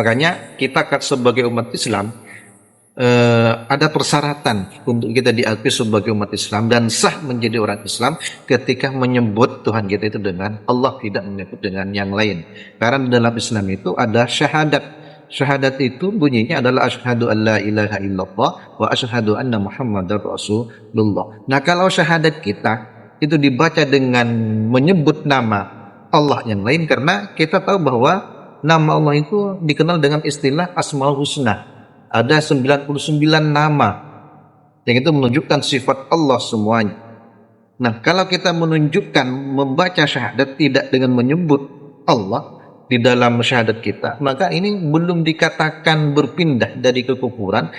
Makanya kita sebagai umat Islam ada persyaratan untuk kita diakui sebagai umat Islam dan sah menjadi orang Islam ketika menyebut Tuhan kita itu dengan Allah, tidak menyebut dengan yang lain. Karena dalam Islam itu ada syahadat. Syahadat itu bunyinya adalah asyhadu an la ilaha illallah wa asyhadu anna muhammadar rasulullah. Nah, kalau syahadat kita itu dibaca dengan menyebut nama Allah yang lain, karena kita tahu bahwa nama Allah itu dikenal dengan istilah Asmaul Husna. Ada 99 nama yang itu menunjukkan sifat Allah semuanya. Nah, kalau kita menunjukkan membaca syahadat tidak dengan menyebut Allah di dalam syahadat kita, maka ini belum dikatakan berpindah dari kekufuran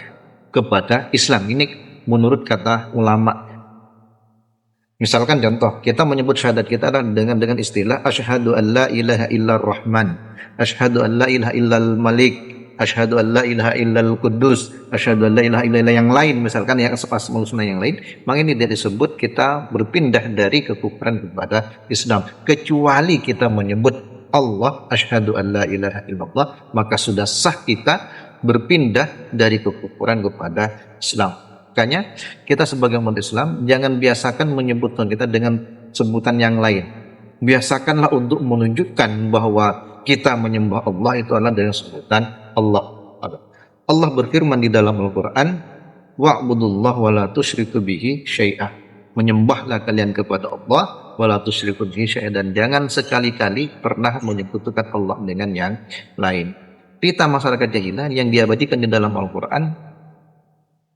kepada Islam. Ini menurut kata ulama. Misalkan contoh, kita menyebut syahadat kita adalah dengan istilah asyhadu an la ilaha illar rahman, asyhadu an la ilaha illal malik, asyhadu an la ilaha illal kudus, asyhadu an la ilaha illallah, yang lain misalkan yang asmaul husna yang lain, maka ini tidak disebut kita berpindah dari kekufuran kepada Islam. Kecuali kita menyebut Allah, asyhadu an la ilaha illallah, maka sudah sah kita berpindah dari kekufuran kepada Islam. Makanya kita sebagai umat Islam jangan biasakan menyebut Tuhan kita dengan sebutan yang lain. Biasakanlah untuk menunjukkan bahwa kita menyembah Allah itu adalah dengan sebutan Allah. Allah berfirman di dalam Al-Quran, wa'budullah wa la tusyriku bihi syai'ah. Menyembahlah kalian kepada Allah wa la tusyriku bihi syai'ah, dan jangan sekali-kali pernah menyekutukan Allah dengan yang lain. Kita masyarakat jahilah yang diabadikan di dalam Al-Quran,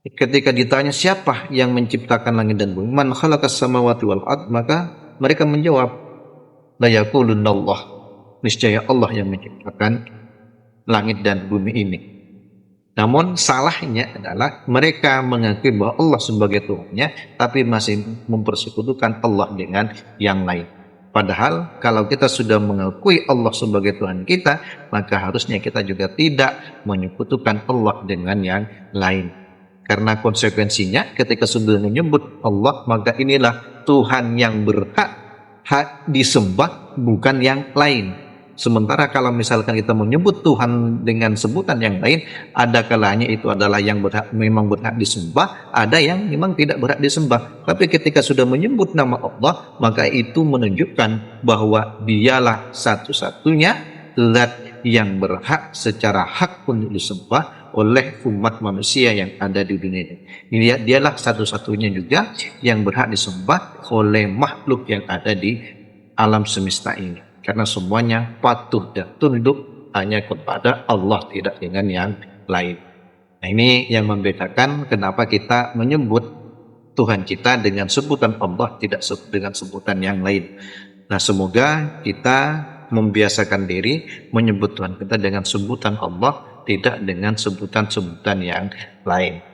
ketika ditanya siapa yang menciptakan langit dan bumi, man khalaqas samawati wal ard, maka mereka menjawab, la yaqulunna Allah, niscaya Allah yang menciptakan langit dan bumi ini. Namun salahnya adalah mereka mengakui bahwa Allah sebagai Tuhannya, tapi masih mempersekutukan Allah dengan yang lain. Padahal kalau kita sudah mengakui Allah sebagai Tuhan kita, maka harusnya kita juga tidak menyekutukan Allah dengan yang lain. Karena konsekuensinya ketika sudah menyebut Allah, maka inilah Tuhan yang berhak disembah, bukan yang lain. Sementara kalau misalkan kita menyebut Tuhan dengan sebutan yang lain, ada kalanya itu adalah yang memang berhak disembah, ada yang memang tidak berhak disembah. Tapi ketika sudah menyebut nama Allah, maka itu menunjukkan bahwa dialah satu-satunya zat yang berhak secara hak untuk disembah oleh umat manusia yang ada di dunia ini. Dialah satu-satunya juga yang berhak disembah oleh makhluk yang ada di alam semesta ini. Karena semuanya patuh dan tunduk hanya kepada Allah, tidak dengan yang lain. Nah, ini yang membedakan kenapa kita menyebut Tuhan kita dengan sebutan Allah, tidak dengan sebutan yang lain. Nah, semoga kita membiasakan diri menyebut Tuhan kita dengan sebutan Allah, tidak dengan sebutan-sebutan yang lain.